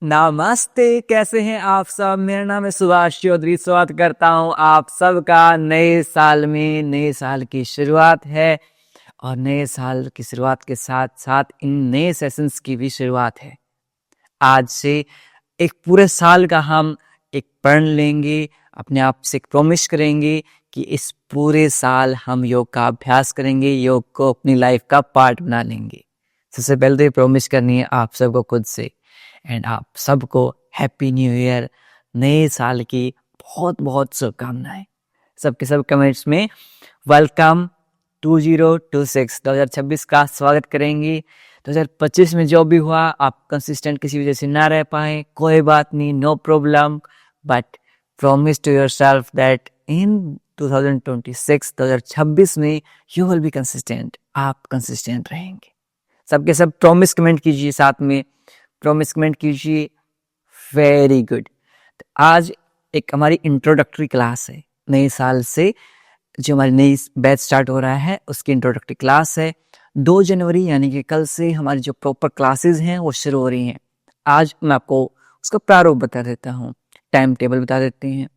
नमस्ते, कैसे हैं आप सब। मेरा नाम है सुभाष चौधरी। स्वागत करता हूं आप सबका नए साल में। नए साल की शुरुआत है और नए साल की शुरुआत के साथ साथ इन नए सेशंस की भी शुरुआत है। आज से एक पूरे साल का हम एक प्रण लेंगे, अपने आप से एक प्रॉमिस करेंगे कि इस पूरे साल हम योग का अभ्यास करेंगे, योग को अपनी लाइफ का पार्ट बना लेंगे। सबसे पहले तो ये प्रॉमिस करनी है आप सबको खुद से। एंड आप सबको हैप्पी न्यू ईयर, नए साल की बहुत बहुत शुभकामनाएं। सबके सब कमेंट्स में वेलकम 2026 का स्वागत करेंगे। 2025 में जो भी हुआ, आप कंसिस्टेंट किसी वजह से ना रह पाए, कोई बात नहीं, no problem, but promise to yourself that in 2026 में यू विल बी कंसिस्टेंट। आप कंसिस्टेंट रहेंगे। सबके सब प्रॉमिस कमेंट कीजिए, साथ में प्रॉमिस कमेंट कीजिए। Very good. आज एक हमारी इंट्रोडक्टरी क्लास है। नए साल से जो हमारी नई बैच स्टार्ट हो रहा है उसकी इंट्रोडक्टरी क्लास है। 2 जनवरी यानी कि कल से हमारी जो प्रॉपर क्लासेस हैं वो शुरू हो रही हैं। आज मैं आपको उसका प्रारूप बता देता हूँ, टाइम टेबल बता देते हैं।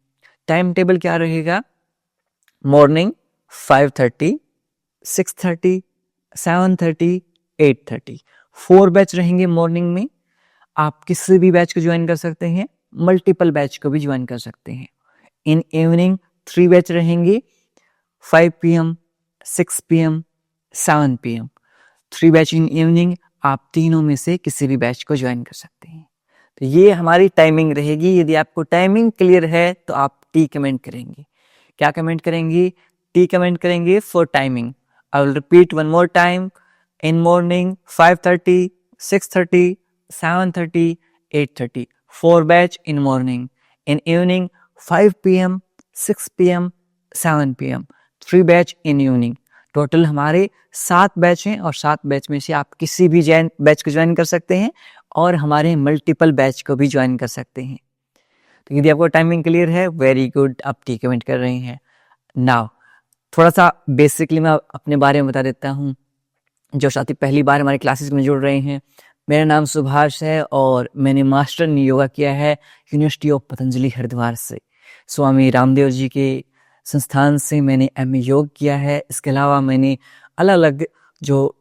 टाइम टेबल क्या रहेगा? मॉर्निंग 5:30, 6:30, 7:30, 8:30 4 बैच रहेंगे मॉर्निंग में। आप किसी भी बैच को ज्वाइन कर सकते हैं, मल्टीपल बैच को भी ज्वाइन कर सकते हैं। इन इवनिंग 3 बैच रहेंगे, 5 PM, 6 PM, 7 PM। 3 batch in evening. आप तीनों में से किसी भी बैच को ज्वाइन कर सकते हैं। तो ये हमारी टाइमिंग रहेगी। यदि आपको टाइमिंग क्लियर है तो आप टी कमेंट करेंगे। क्या कमेंट करेंगे? टी कमेंट करेंगे for timing. I will repeat one more time. In morning 5:30, 6:30, 7:30, 8:30 4 batch in morning. In evening 5 PM, 6 PM, 7 PM 3 batch in evening. Total हमारे 7 बैच हैं और 7 बैच में से आप किसी भी बैच को ज्वाइन कर सकते हैं और हमारे मल्टीपल बैच को भी ज्वाइन कर सकते हैं। तो यदि आपको टाइमिंग क्लियर है, वेरी गुड, आप टी कमेंट कर रहे हैं। नाउ थोड़ा सा बेसिकली मैं अपने बारे में बता देता हूँ। जो साथी पहली बार हमारी क्लासेस में जुड़ रहे हैं, मेरा नाम सुभाष है और मैंने मास्टर इन योगा किया है यूनिवर्सिटी ऑफ पतंजलि हरिद्वार से। स्वामी रामदेव जी के संस्थान से मैंने MA योग किया है। इसके अलावा मैंने अलग अलग जो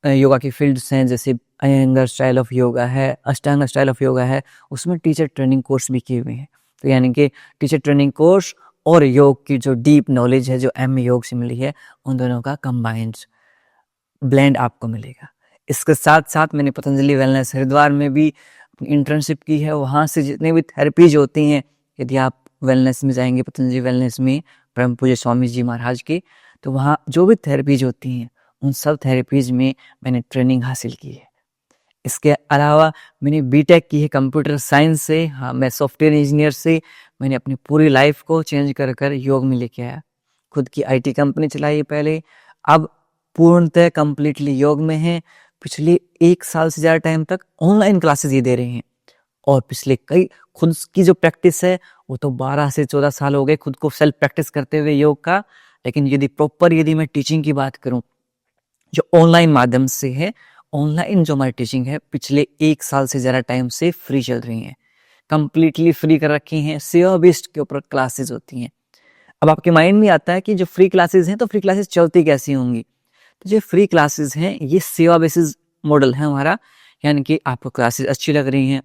योगा की फील्ड्स हैं, जैसे अयंगर स्टाइल ऑफ योगा है, अष्टांग स्टाइल ऑफ योगा है, उसमें टीचर ट्रेनिंग कोर्स भी किए हुए हैं। तो यानी कि टीचर ट्रेनिंग कोर्स और योग की जो डीप नॉलेज है जो MA योग से मिली है, उन दोनों का कंबाइंड ब्लेंड आपको मिलेगा। इसके साथ साथ मैंने पतंजलि वेलनेस हरिद्वार में भी इंटर्नशिप की है। वहाँ से जितने भी थेरेपीज होती हैं, यदि आप वेलनेस में जाएंगे, पतंजलि वेलनेस में परम पूज्य स्वामी जी महाराज के, तो वहाँ जो भी थेरेपीज होती हैं उन सब थेरेपीज में मैंने ट्रेनिंग हासिल की है। इसके अलावा मैंने बीटेक की है कंप्यूटर साइंस से। हाँ, मैं सॉफ्टवेयर इंजीनियर से मैंने अपनी पूरी लाइफ को चेंज कर कर योग में लेके आया। खुद की IT कंपनी चलाई पहले, अब पूर्णतः कंप्लीटली योग में है। पिछले 1 साल से ज़्यादा टाइम तक ऑनलाइन क्लासेस ये दे रहे हैं और पिछले कई खुद की जो प्रैक्टिस है वो तो 12 से 14 साल हो गए खुद को सेल्फ प्रैक्टिस करते हुए योग का। लेकिन यदि मैं टीचिंग की बात करूं जो ऑनलाइन माध्यम से है, ऑनलाइन जो हमारी टीचिंग है पिछले 1 साल से ज़्यादा टाइम से फ्री चल रही हैं, कंप्लीटली फ्री कर रखी हैं। सेवा बेस्ड के ऊपर क्लासेस होती हैं। अब आपके माइंड में आता है कि जो फ्री क्लासेस हैं तो फ्री क्लासेस चलती कैसी होंगी? तो जो फ्री क्लासेस हैं ये सेवा बेसिस मॉडल है हमारा, यानी कि आपको क्लासेस अच्छी लग रही हैं,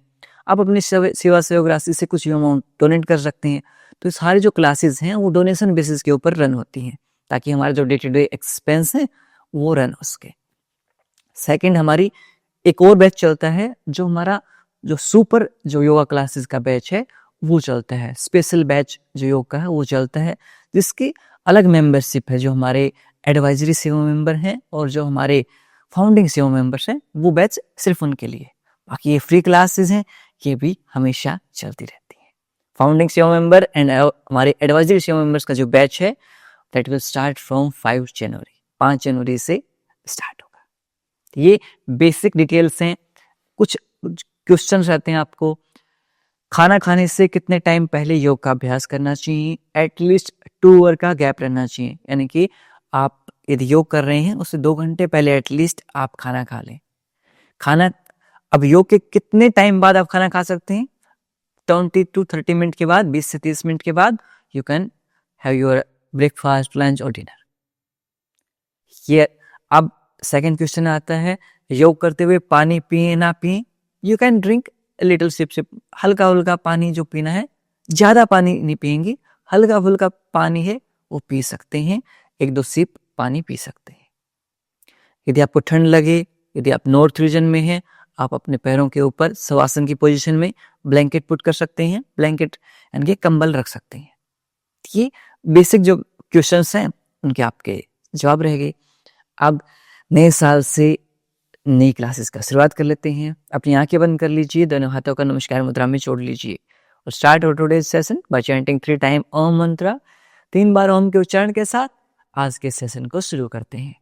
आप अपनी सेवा सहयोग राशि से कुछ अमाउंट डोनेट कर सकते हैं। तो सारी जो क्लासेस हैं वो डोनेशन बेसिस के ऊपर रन होती हैं ताकि हमारा जो डे टू डे एक्सपेंस है वो रन हो सके। सेकंड, हमारी एक और बैच चलता है जो हमारा जो सुपर जो योगा क्लासेस का बैच है वो चलता है। स्पेशल बैच जो योग का है वो चलता है, जिसकी अलग मेंबरशिप है। जो हमारे एडवाइजरी सेवा मेंबर हैं और जो हमारे फाउंडिंग सेवा मेंबर्स हैं वो बैच सिर्फ उनके लिए। बाकी ये फ्री क्लासेस हैं, ये भी हमेशा चलती रहती हैं। फाउंडिंग सेवा मेंबर एंड हमारे एडवाइजरी सेवा मेंबर्स का जो बैच है दैट विल स्टार्ट फ्रॉम 5 जनवरी, 5 जनवरी से स्टार्ट होगा। ये बेसिक डिटेल्स हैं। कुछ क्वेश्चन रहते हैं आपको। खाना खाने से कितने टाइम पहले योग का अभ्यास करना चाहिए? एटलीस्ट 2 आवर का गैप रहना चाहिए, यानी कि आप यदि योग कर रहे हैं उससे 2 घंटे पहले एटलीस्ट आप खाना खा लें। खाना अब योग के कितने टाइम बाद आप खाना खा सकते हैं? 20 to 30 मिनट के बाद, 20 से 30 मिनट के बाद you can have your breakfast, lunch और डिनर। ये अब सेकंड क्वेश्चन आता है, योग करते हुए पानी पिए ना पिए? You can drink little sip, हल्का हल्का पानी जो पीना है, ज्यादा पानी नहीं पिएंगे, हल्का फुल्का पानी है वो पी सकते हैं, 1-2 सिप पानी पी सकते हैं। यदि आपको ठंड लगे, यदि आप नॉर्थ रीजन में हैं, आप अपने पैरों के ऊपर शवासन की पोजीशन में ब्लैंकेट पुट कर सकते हैं, ब्लैंकेट यानी कि कंबल रख सकते हैं। ये बेसिक जो क्वेश्चंस हैं उनके आपके जवाब रहेंगे। अब नए साल से नई क्लासेस का शुरुआत कर लेते हैं। अपनी आंखें बंद कर लीजिए, दोनों हाथों का नमस्कार मुद्रा में जोड़ लीजिए और start our today's session by chanting 3 time Om मंत्र। 3 बार ओम के उच्चारण के साथ आज के सेशन को शुरू करते हैं।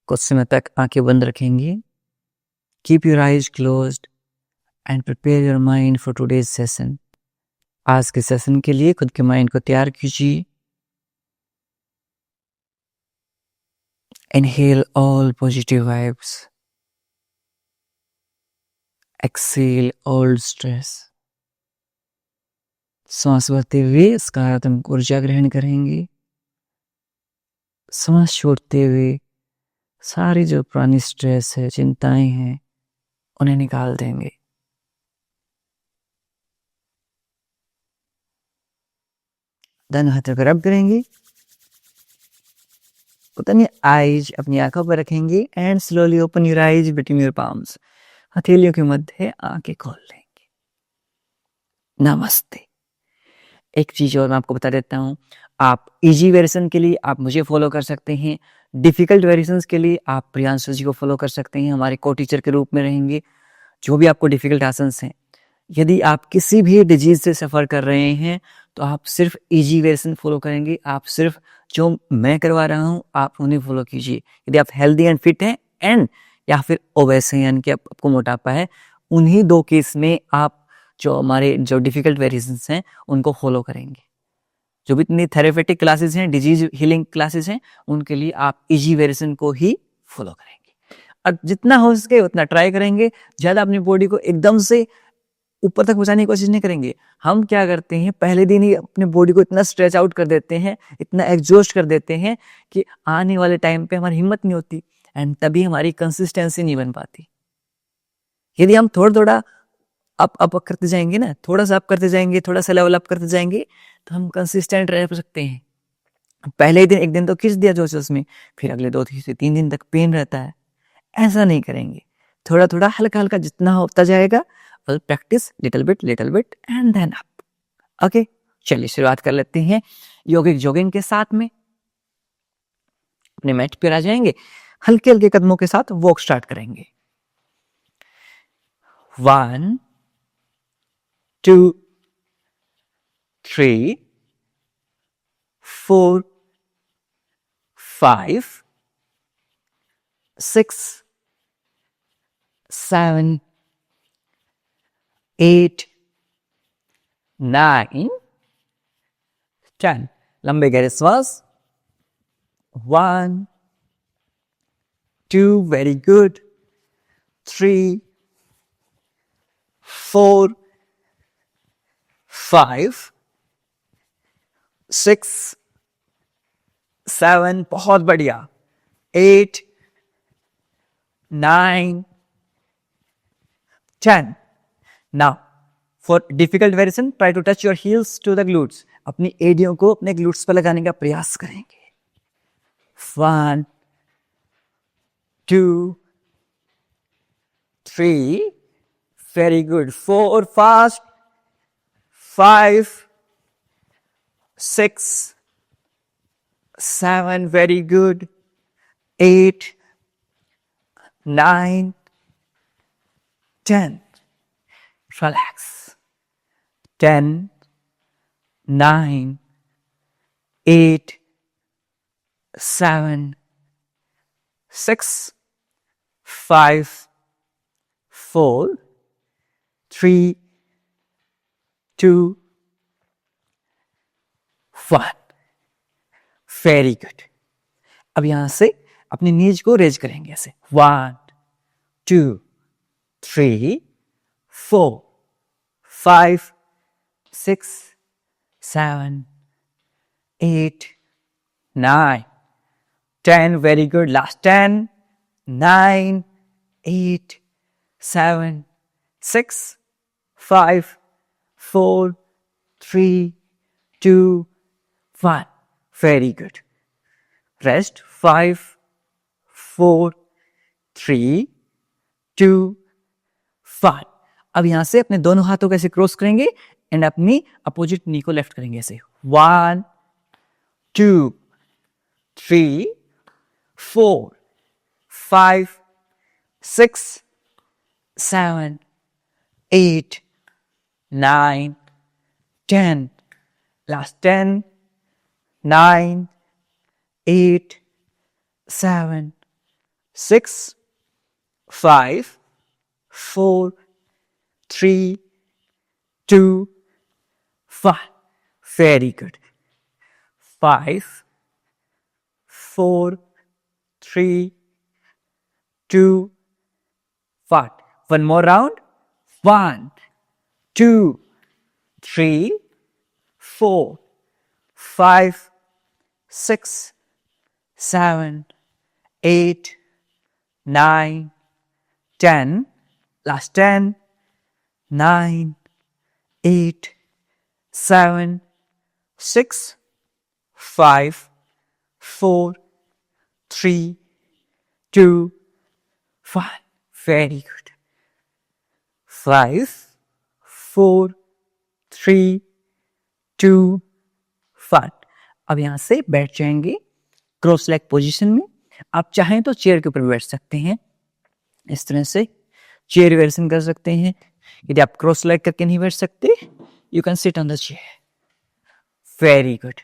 कुछ समय तक आंखें बंद रखेंगे। Keep your eyes closed end prepare your mind for today's session. आज के सेशन के लिए खुद के माइंड को तैयार कीजिए। Inhale all positive vibes, exhale all stress. सांस भरते हुए सकारात्मक ऊर्जा ग्रहण करेंगे, सांस छोड़ते हुए सारी जो पुरानी स्ट्रेस है, चिंताएं हैं, उन्हें निकाल देंगे। दोनों हाथों को रब करेंगे, अपनी आईज अपनी आंखों पर रखेंगे and slowly open your eyes between your palms. हथेलियों के मध्य आंखें खोल लेंगे। नमस्ते। एक चीज और मैं आपको बता देता हूँ, आप इजी वेरिएशन के लिए आप मुझे फॉलो कर सकते हैं, डिफिकल्ट वेरिएशंस के लिए आप प्रियांशु जी को फॉलो कर सकते हैं, हमारे को टीचर के रूप में रहेंगे। जो भी आपको डिफिकल्ट आसन्स हैं, यदि आप किसी भी डिजीज से सफ़र कर रहे हैं तो आप सिर्फ इजी वेरिएशन फॉलो करेंगे। आप सिर्फ जो मैं करवा रहा हूँ आप उन्हें फॉलो कीजिए। यदि आप हेल्दी एंड फिट हैं एंड या फिर ओबेस हैं यानी कि आपको मोटापा है, उन्हीं 2 केस में आप जो हमारे जो डिफिकल्ट वेरिएशंस हैं उनको फॉलो करेंगे। जो भी इतनी थेरेपेटिक क्लासेस हैं, डिजीज हीलिंग क्लासेस हैं, उनके लिए आप इजी वेरिएशन को ही फॉलो करेंगे और जितना हो सके उतना ट्राई करेंगे। ज़्यादा अपनी बॉडी को एकदम से ऊपर तक पहुंचाने की कोशिश नहीं करेंगे। हम क्या करते हैं, पहले दिन ही अपने बॉडी को इतना स्ट्रेच आउट कर देते हैं, इतना एग्जॉस्ट कर देते हैं कि आने वाले टाइम पे हमारी हिम्मत नहीं होती एंड तभी हमारी कंसिस्टेंसी नहीं बन पाती। यदि हम थोड़ा थोड़ा अप करते जाएंगे ना, थोड़ा सा अप करते जाएंगे, थोड़ा सा लेवल अप करते जाएंगे, तो हम कंसिस्टेंट रह सकते हैं। पहले ही दिन एक दिन तो खींच दिया जोश में, फिर अगले 2 से 3 दिन तक पेन रहता है। ऐसा नहीं करेंगे, थोड़ा थोड़ा हल्का हल्का जितना होता जाएगा, practice little bit and then up. Okay, चलिए शुरुआत कर लेते हैं योगिक जॉगिंग के साथ में। अपने मैट पर आ जाएंगे, हल्के हल्के कदमों के साथ वॉक स्टार्ट करेंगे। 1 2 3 4 5 6 7 8 9 10। लंबे गहरे श्वास। 1 2 वेरी गुड, 3 4 5 6 7 बहुत बढ़िया, 8 9 10। Now for difficult variation try to touch your heels to the glutes। अपनी एडियों को अपने ग्लूट्स पर लगाने का प्रयास करेंगे। 1 2, 3, very good, 4, fast, 5, 6, 7, very good, 8, 9, 10, relax, 10, 9, 8, 7, 6, 5, 4, 3, 2, 1, very good. अब यहां से अपनी नीज को रेज करेंगे ऐसे, 1, 2, 3, 4, 5, 6, 7, 8, 9, 10, very good, last 10, 9, 8, 7, 6, 5, 4, 3, 2, 1, very good, rest, 5, 4, 3, 2, 1। अब यहां से अपने दोनों हाथों को ऐसे क्रॉस करेंगे एंड अपनी अपोजिट नी को लेफ्ट करेंगे ऐसे, 1, 2, 3, 4, 5, 6, 7, 8, 9, 10, last 10, 9, 8, 7, 6, 5, 4, 3, 2, 1, very good, 5, 4, 3, 2, 1, one more round, 1, 2, 3, 4, 5, 6, 7, 8, 9, 10, last 10, 9, 8, 7, 6, 5, 4, 3, 2, 1, very good, 5, 4, 3, 2, 1। अब यहां से बैठ जाएंगे क्रॉस लेग पोजीशन में। आप चाहें तो चेयर के ऊपर बैठ सकते हैं, इस तरह से चेयर वेरिएशन कर सकते हैं। यदि आप क्रॉस लेग करके नहीं बैठ सकते, you can sit on the chair, very good.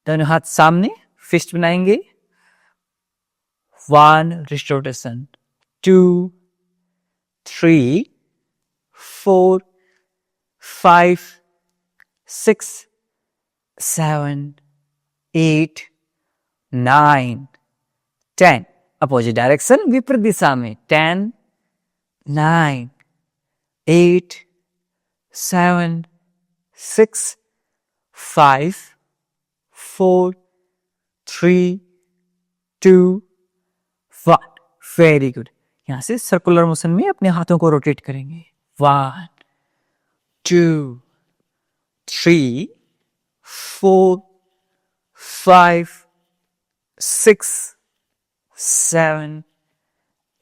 दोनों हाथ सामने, फिस्ट बनाएंगे, 1, रिस्ट रोटेशन, 2, 3, 4, 5, 6, 7, 8, 9, 10, अपोजिट डायरेक्शन विपरीत दिशा में, 10, 9, 8, 7, 6, 5, 4, 3, 2, 1, वेरी गुड। यहां से सर्कुलर मोशन में अपने हाथों को रोटेट करेंगे, 1, 2, 3, 4, 5, 6, 7,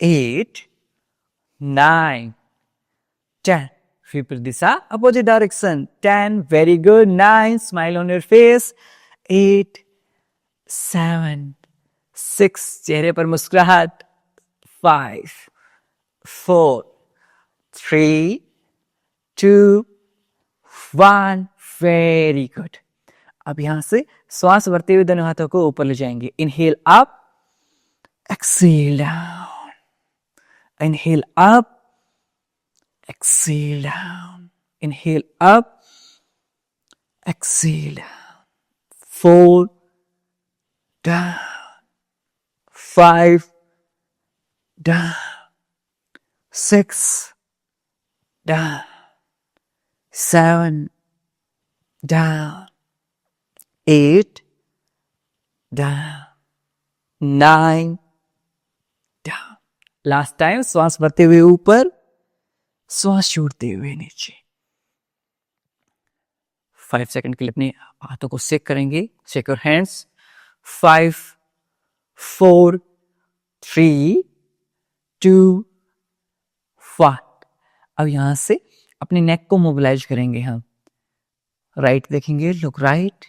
8, 9, 10, विपरीत दिशा opposite direction, 10, very good, 9, smile on your face, 8, 7, 6, चेहरे पर मुस्कुराहट, 5, 4, 3, 2, 1, वेरी गुड। अब यहां से श्वास भरते हुए दोनों हाथों को ऊपर ले जाएंगे, inhale up, exhale down, inhale up, exhale down, inhale up, exhale down, 4, down, 5, down, 6, down, 7, down, 8, down, 9, down। Last time श्वास भरते हुए ऊपर, श्वास छोड़ते हुए नीचे। 5 सेकंड के लिए अपने हाथों को शेक करेंगे, शेक योर हैंड्स, 5, 4, 3, 2, 1। अब यहां से अपने नेक को मोबिलाइज करेंगे हम। राइट देखेंगे, लुक राइट,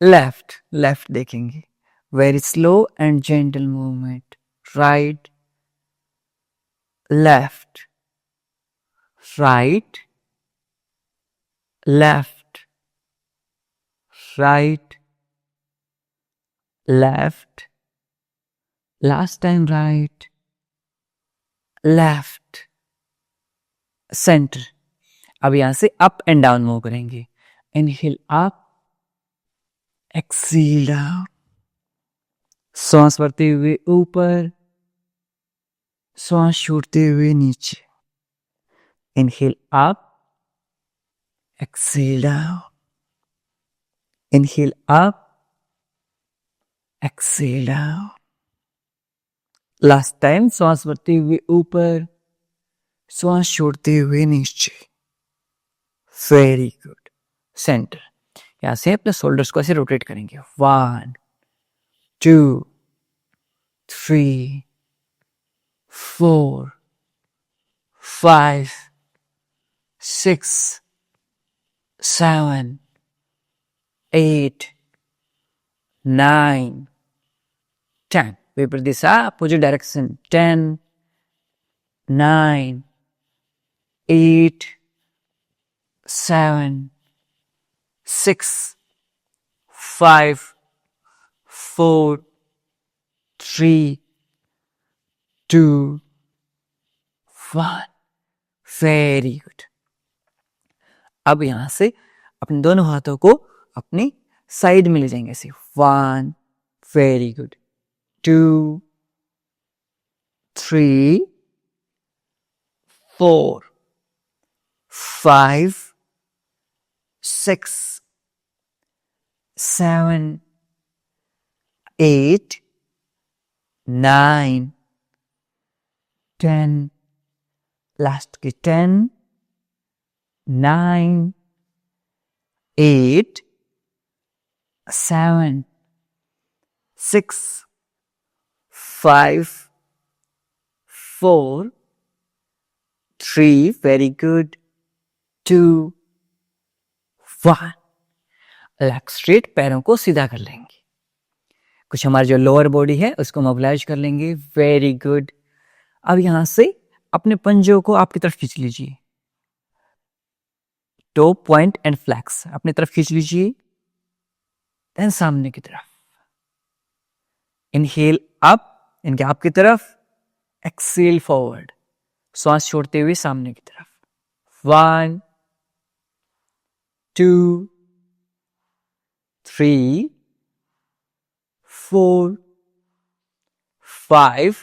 लेफ्ट देखेंगे, very slow and gentle movement, right, left, right, left, right, left, last time right, left, centre. अब यहां से अप एंड डाउन मूव करेंगे। इनहेल अप, एक्सेल डाउन, सांस भरते हुए ऊपर, सांस छोड़ते हुए नीचे। Inhale up, exhale down, inhale up, exhale down. Last time सांस भरते हुए ऊपर, सांस छोड़ते हुए नीचे। Very good. सेंटर। यहां से अपने शोल्डर्स को ऐसे रोटेट करेंगे। 1, 2, 3, 4, 5, 6, 7, 8, 9, 10. Viparita दिशा, opposite direction. 10, 9, 8, 7, 6, 5, 4, 3, 2, 1. Very good. अब यहां से अपने दोनों हाथों को अपनी साइड में ले जाएंगे ऐसे। 1, वेरी गुड, 2, 3, 4, 5, 6, 7, 8, 9, 10, लास्ट के 10, 9, 8, 7, 6, 5, 4, 3, very good, 2, 1। लेग स्ट्रेट, पैरों को सीधा कर लेंगे। कुछ हमारी जो लोअर बॉडी है उसको मोबिलाइज कर लेंगे। Very good. अब यहां से अपने पंजों को आपकी तरफ खींच लीजिए। टो पॉइंट एंड फ्लैक्स अपनी तरफ खींच लीजिए। देन सामने की तरफ। इनहेल अप, इनके आपकी तरफ, एक्सेल फॉरवर्ड, सांस छोड़ते हुए सामने की तरफ। 1, 2, 3, 4, 5,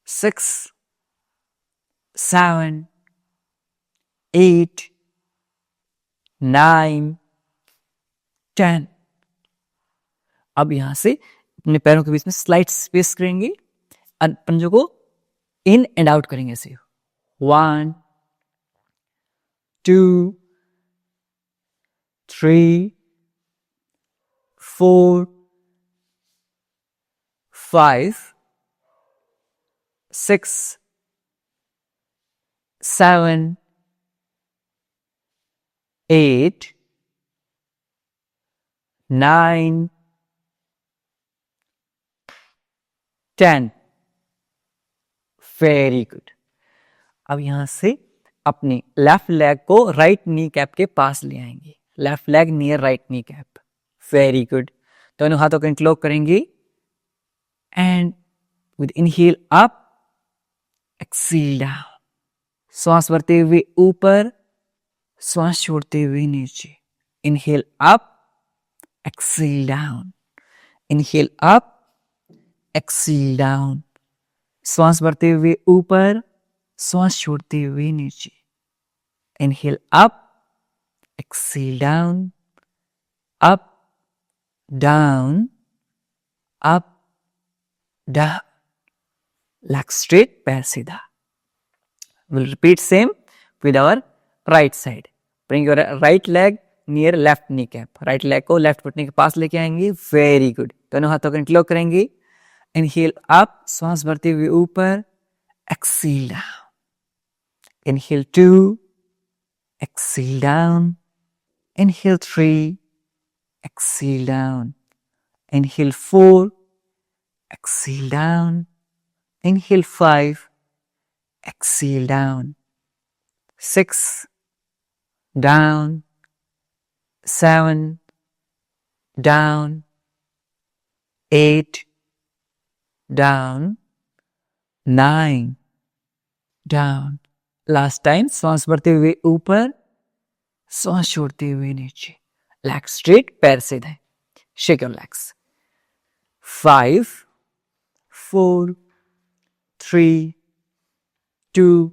6, 7, 8, 9, 10। अब यहां से अपने पैरों के बीच में स्लाइड स्पेस करेंगे और पंजों को इन एंड आउट करेंगे ऐसे। 1, 2, 3, 4, 5, 6, 7, 8, 9, 10। Very good. अब यहां से अपनी लेफ्ट लेग को राइट नी कैप के पास ले आएंगे। Left leg near right knee cap. Very good. दोनों हाथों को इंटरलॉक करेंगे and with inhale up, exhale down, सांस भरते हुए ऊपर, सांस छोड़ते हुए नीचे। Inhale up, exhale down, inhale up, exhale down, सांस भरते हुए ऊपर, सांस छोड़ते हुए नीचे। Inhale up, exhale down, up, down, up, down. Leg straight, पैर सीधा। We'll repeat same with our right side. Bring your right leg near left kneecap. Right leg को left घुटने के पास लेके आएंगे। Very good. दोनों हाथों को इंटरलॉक करेंगे इनहेल अप, श्वास भरते हुए ऊपर, exhale down, inhale 2, exhale down, inhale 3, exhale down, inhale 4, exhale down, inhale 5, exhale down, 6, down, 7, down, 8, down, 9, down. Last time श्वास भरते हुए ऊपर, श्वास छोड़ते हुए नीचे, लेग स्ट्रेट, पैर सीधे, shake your legs. 5, 4, 3, 2,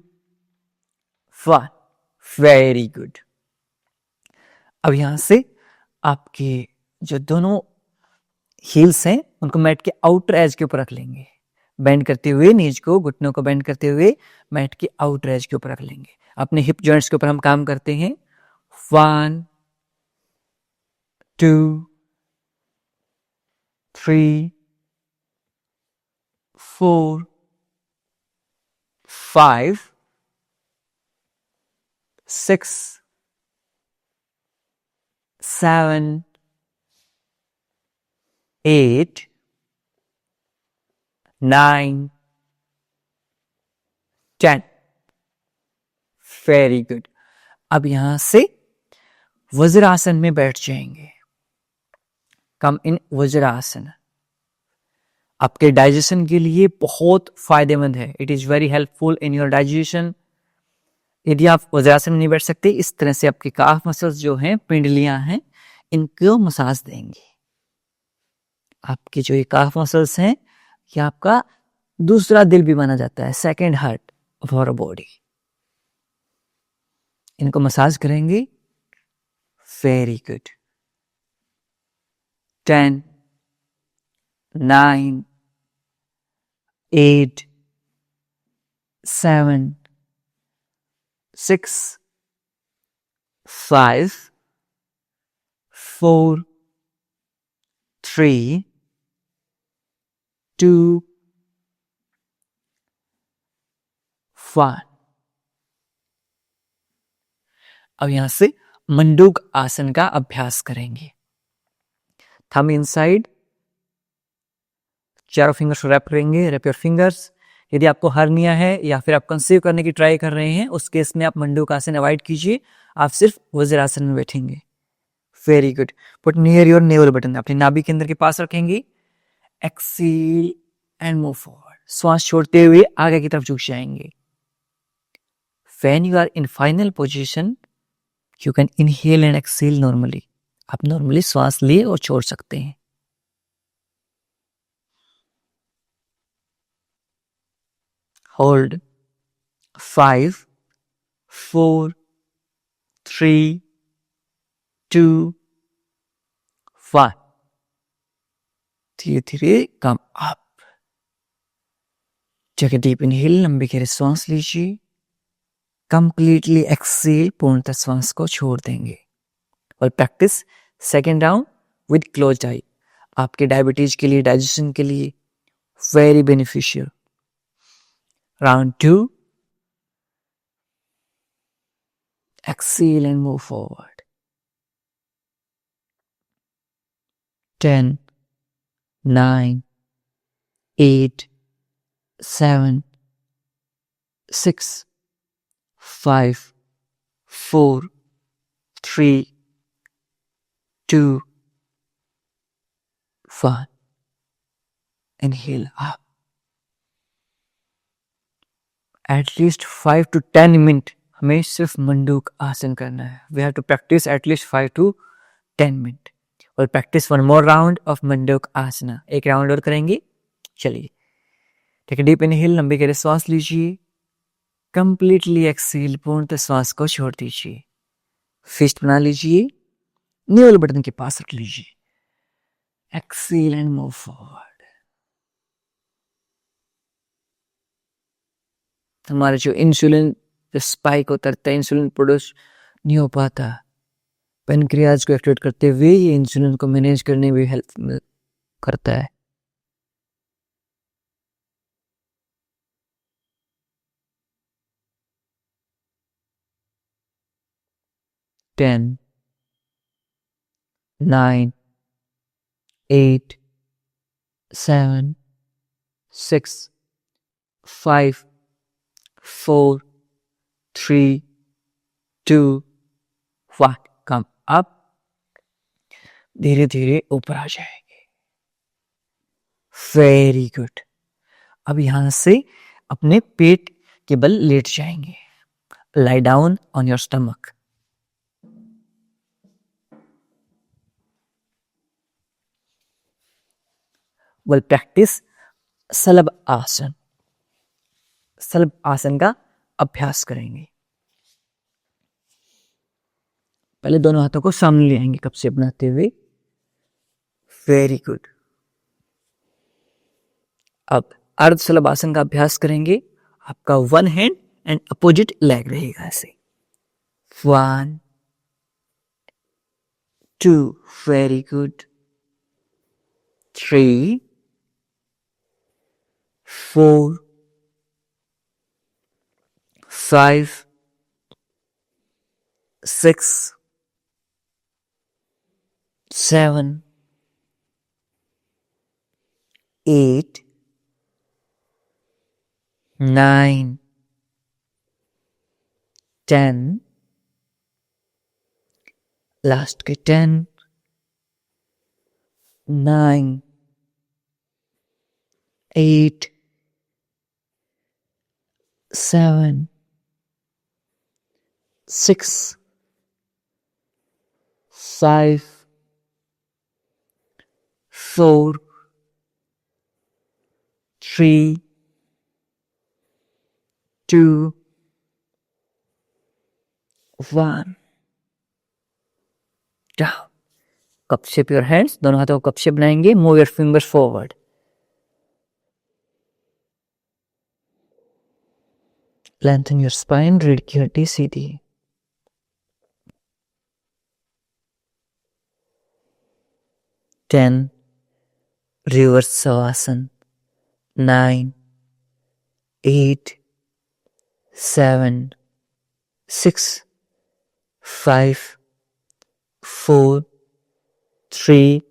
1. Very good. अब यहां से आपके जो दोनों हील्स हैं उनको मैट के आउटर एज के ऊपर रख लेंगे, बेंड करते हुए नीज को, घुटनों को बेंड करते हुए मैट के आउटर एज के ऊपर रख लेंगे. अपने हिप जॉइंट्स के ऊपर हम काम करते हैं. 1, 2, 3, 4, 5, 6, 7, 8, 9, 10. Very good. अब यहां से वज्रासन में बैठ जाएंगे. कम इन वज्रासन. आपके डाइजेशन के लिए बहुत फायदेमंद है. It is very helpful in your digestion. यदि आप वज्रासन में नहीं बैठ सकते, इस तरह से आपके काफ मसल्स जो हैं, पिंडलियां हैं, इनको मसाज देंगे. आपके जो ये काफ मसल्स हैं, ये आपका दूसरा दिल भी माना जाता है, second heart of our body. इनको मसाज करेंगे. Very good. 10, 9, 8, 7, 6, 5, 4, 3, 2, 1. अब यहां से मंडूक आसन का अभ्यास करेंगे. थंब इनसाइड, चारों फिंगर्स रैप करेंगे. Wrap your fingers. यदि आपको हर्निया है या फिर आप कंसीव करने की ट्राई कर रहे हैं, उस केस में आप मंडूक आसन अवॉइड कीजिए. आप सिर्फ वज्रासन में बैठेंगे. Very good. Put near your navel button. अपने नाभि केंद्र के पास रखेंगे. Exhale and move forward. श्वास छोड़ते हुए आगे की तरफ झुक जाएंगे. When you are in final position, you can inhale and exhale normally. आप नॉर्मली श्वास लिए और छोड़ सकते हैं. Hold. 5, 4, 3, 2, 1. धीरे धीरे come up. Take a deep inhale. लंबी गहरी श्वास लीजिए. Completely exhale. पूर्णतः श्वास को छोड़ देंगे. और practice second round with closed eye. आपके डायबिटीज के लिए, डाइजेशन के लिए very beneficial. Round 2. Exhale and move forward. 10, 9, 8, 7, 6, 5, 4, 3, 2, 1. Inhale up. At least 5 to 10 minutes हमें सिर्फ मंडूक आसन करना है. We have to practice at least 5 to 10 minutes. और practice one more round of मंडूक आसना. एक राउंड और करेंगे. चलिए. Take a deep inhale. लंबी गहरी श्वास लीजिए. Completely exhale. पूर्णतः श्वास को छोड़ दीजिए. फिस्ट बना लीजिए. नेवल बटन के पास रख लीजिए. Exhale and move forward. हमारा जो इंसुलिन जो स्पाइक होता है, इंसुलिन प्रोड्यूस नहीं हो पाता, पेनक्रियाज को एक्टिवेट करते हुए ये इंसुलिन को मैनेज करने में हेल्प करता है. 10, 9, 8, 7, 6, 5, 4, 3, 2, 1. कम अप, धीरे धीरे ऊपर आ जाएंगे. Very good. अब यहां से अपने पेट के बल लेट जाएंगे. lie down on your stomach. We'll practice slub आसन. सलब आसन का अभ्यास करेंगे. पहले दोनों हाथों को सामने ले आएंगे कपसे बनाते हुए. Very good. अब अर्ध सलब आसन का अभ्यास करेंगे. आपका one hand and opposite leg रहेगा ऐसे. 1, 2, वेरी गुड. 3, 4, 5, 6, 7, 8, 9, 10, लास्ट के 10, 9, 8, 7, 6, 5, 4, 3, 2, 1. Down. Cup shape your hands. दोनों हाथों को कप शेप बनाएंगे. Move your fingers forward. Lengthen your spine. रीढ़ की हड्डी सीधी. 10. Reverse Savasana. 9, 8, 7, 6, 5, 4, 3,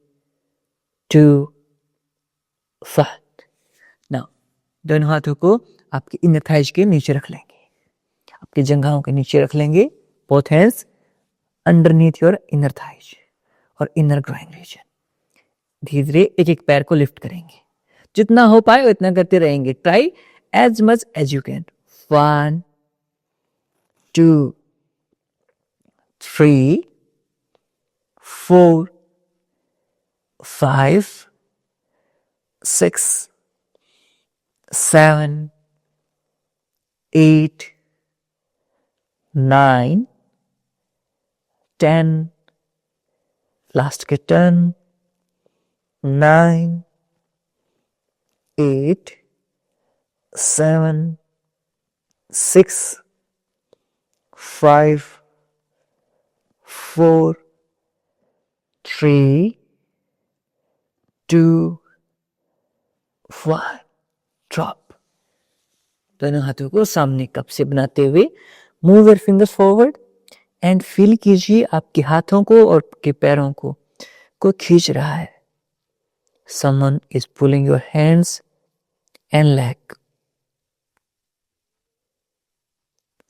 2, 1. Now, दोनों हाथों को आपके इनर थाइज के नीचे रख लेंगे. आपके जंघाओं के नीचे रख लेंगे. Both hands underneath your inner thighs और inner groin region. धीरे धीरे एक एक पैर को लिफ्ट करेंगे. जितना हो पाए उतना करते रहेंगे. Try as much as you can. 1, 2, 3, 4, 5, 6, 7, 8, 9, 10. Last के 10, 9, 8, 7, 6, 5, 4, 3, 2, 1. ड्रॉप. दोनों हाथों को सामने कप से बनाते हुए move your fingers forward and feel कीजिए आपके हाथों को और आपके पैरों को खींच रहा है. Someone is pulling your hands and leg.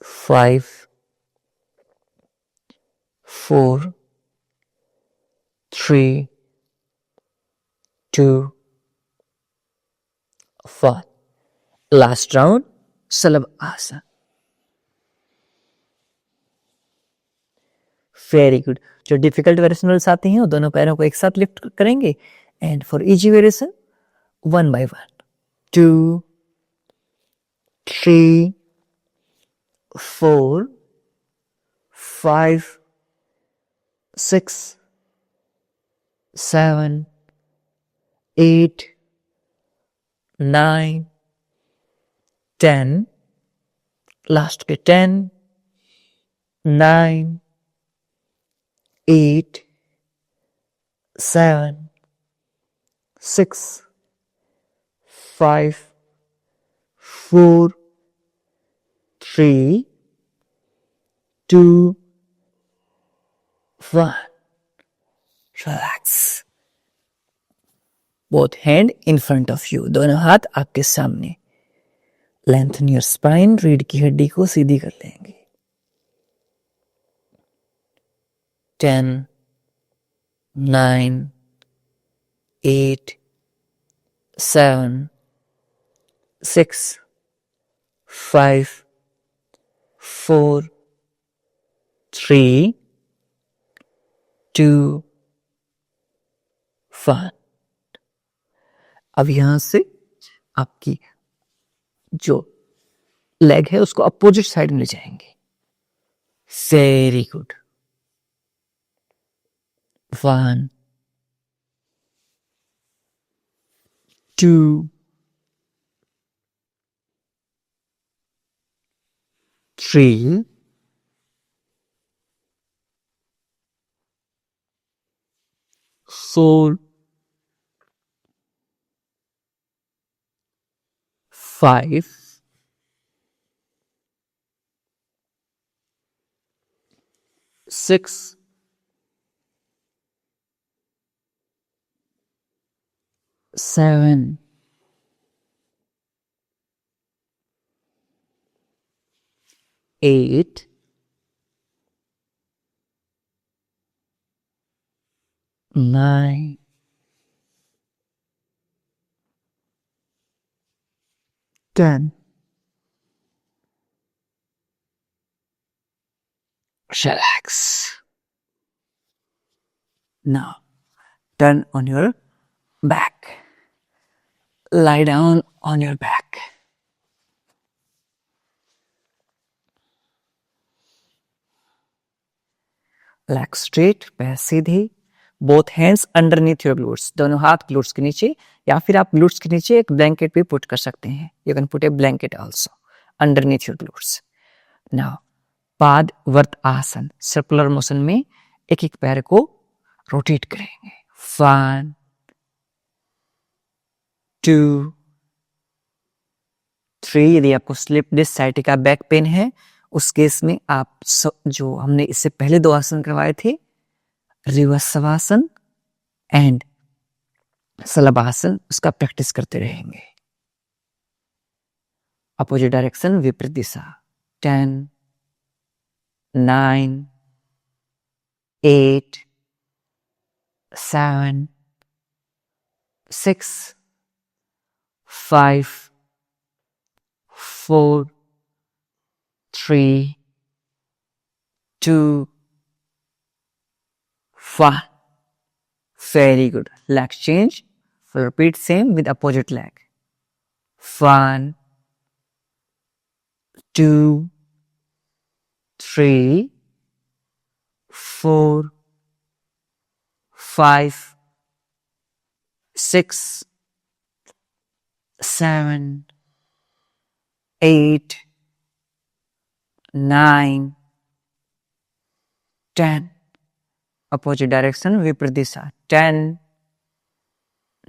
5, 4, 3, 2, 1. Last round, slub आसन. Very good. जो डिफिकल्ट वेरिएशंस आते हैं वो दोनों पैरों को एक साथ लिफ्ट करेंगे. And for easy variation 1 by 1. 2, 3, 4, 5, 6, 7, 8, 9, 10. Last के 10, 9, 8, 7, 6, 5, 4, 3, 2, One. Relax. Both hand in front of you. दोनों हाथ आपके सामने. Lengthen your spine. रीढ़ की हड्डी को सीधी कर लेंगे. 10, 9, 8, 7, 6, 5, 4, 3, 2, 1. अब यहां से आपकी जो लेग है उसको अपोजिट साइड में ले जाएंगे. Very good. 1, 2, 3, 4, 5, 6, 7, 8, 9, 10. Relax. Now, turn on your back. Lie down on your back. Legs straight, पैर सीधे. Both hands underneath your glutes. दोनों हाथ glutes के नीचे या फिर आप glutes के नीचे एक blanket भी put कर सकते हैं. You can put a blanket also underneath your glutes. Now, पाद वर्त आसन सर्कुलर मोशन में एक एक पैर को रोटेट करेंगे. 1, 2, 3. यदि आपको slip disc sciatica back pain है उस केस में आप जो हमने इससे पहले 2 आसन करवाए थे रिवर्स शवासन एंड शलभासन उसका प्रैक्टिस करते रहेंगे. अपोजिट डायरेक्शन विपरीत दिशा. 10, 9, 8, 7, 6, 5, 4, 3, 2, 1. Very good. Leg change. Repeat same with opposite leg. 1, 2, 3, 4, 5, 6, 7, 8, 9, 10. Opposite direction विपरीत दिशा. 10,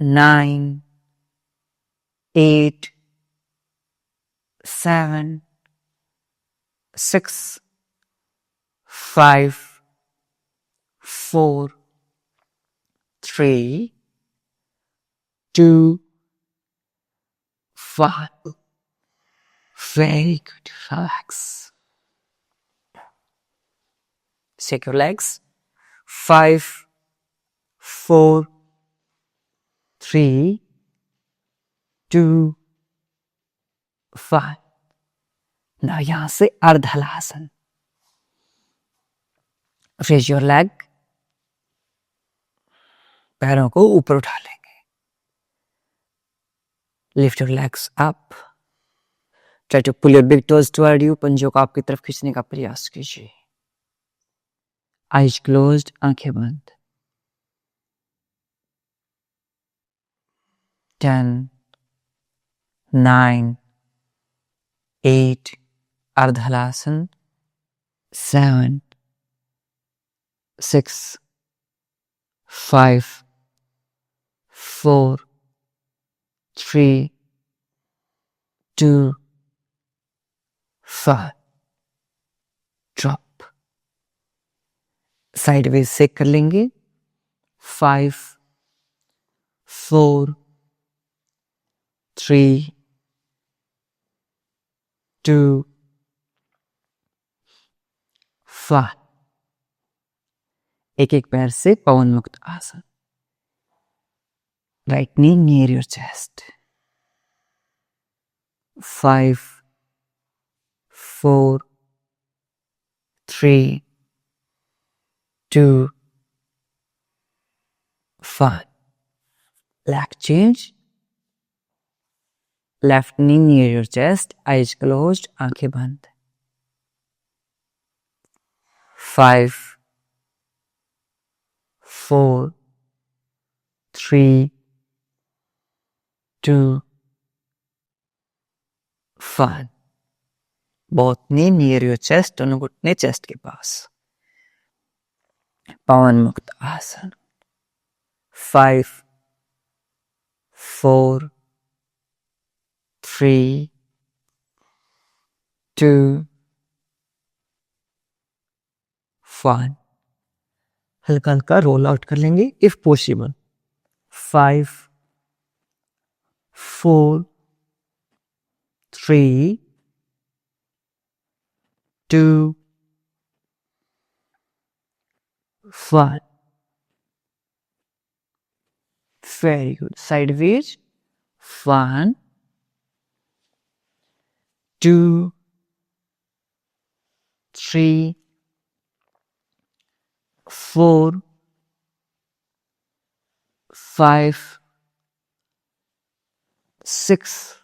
9, 8, 7, 6, 5, 4, 3, 2, 1. Very good. Relax. Shake your legs. 5, 4, 3, 2, 1. Now यहाँ से अर्धहलासन. Raise your leg. पैरों को ऊपर उठा लेंगे. Lift your legs up. Try to pull your big toes toward you. पंजों को आपकी तरफ खींचने का प्रयास कीजिए. Eyes closed, आंखें बंद. 10, 9, 8, अर्धहलासन. 7, 6, 5, 4, 3, 2, 1. Drop. साइडवेज से कर लेंगे। 5 4 3 2 5। एक एक पैर से पवन मुक्त आसन। Right knee near your chest. 5 4 3 2 5। leg change। left knee near your chest, eyes closed, आंखें बंद। 5 4 3 2 1। both knee near your chest, दोनों घुटने चेस्ट के पास। पवन मुक्त आसन। 5 4 3 2 1। हल्का हल्का रोल आउट कर लेंगे if possible. 5 4 3 2 1। very good। sideways। 1 2 3 4 5 6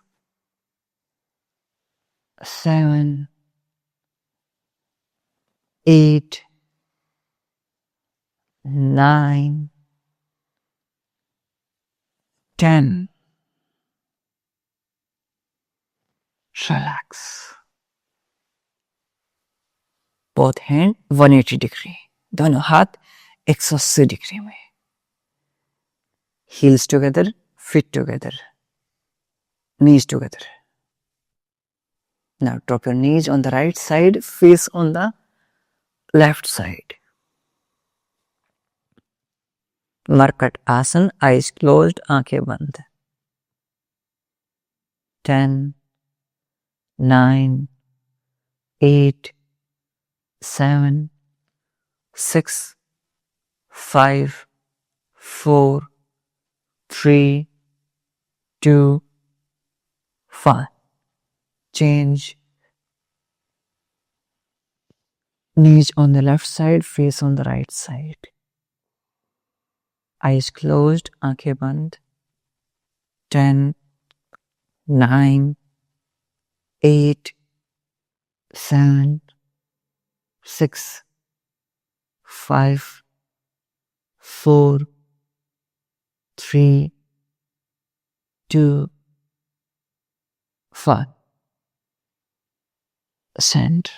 7 8 9 10। relax। both hand 180 degree, दोनों हाथ 180 डिग्री में। heels together, feet together, knees together। now drop your knees on the right side, face on the left side। मरकट आसन, eyes closed, आंखें बंद। 10 9 8 7 6 5 4 3 2 1। change। knees on the left side, face on the right side। eyes closed, आंखें बंद। 10 9 8 7 6 5 4 3 2 1। ascend।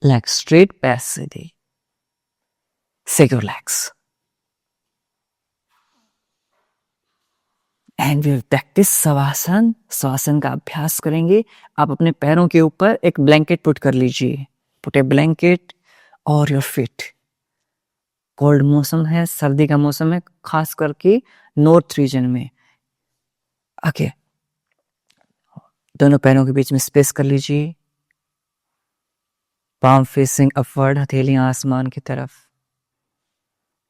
legs straight, पैर सीधे। Sacred legs। and we will practice shavasana. Shavasana का अभ्यास करेंगे। आप अपने पैरों के ऊपर एक ब्लैंकेट पुट कर लीजिए। पुट ए ब्लैंकेट और योर फीट। कोल्ड मौसम है, सर्दी का मौसम है, खास करके नॉर्थ रीजन में। ओके, दोनों पैरों के बीच में स्पेस कर लीजिए। पाम फेसिंग अपवर्ड, हथेलियां आसमान की तरफ।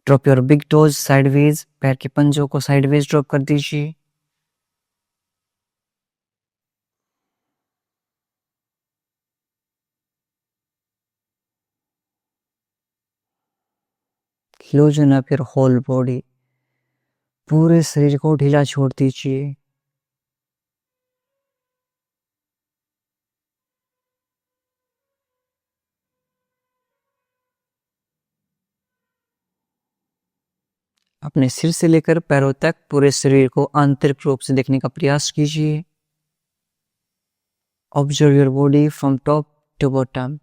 Drop your big toes sideways, पैर के पंजों को साइडवेज ड्रॉप कर दीजिए। Loosen up your whole body, पूरे शरीर को ढीला छोड़ दीजिए। अपने सिर से लेकर पैरों तक पूरे शरीर को आंतरिक रूप से देखने का प्रयास कीजिए। Observe your body from top to bottom.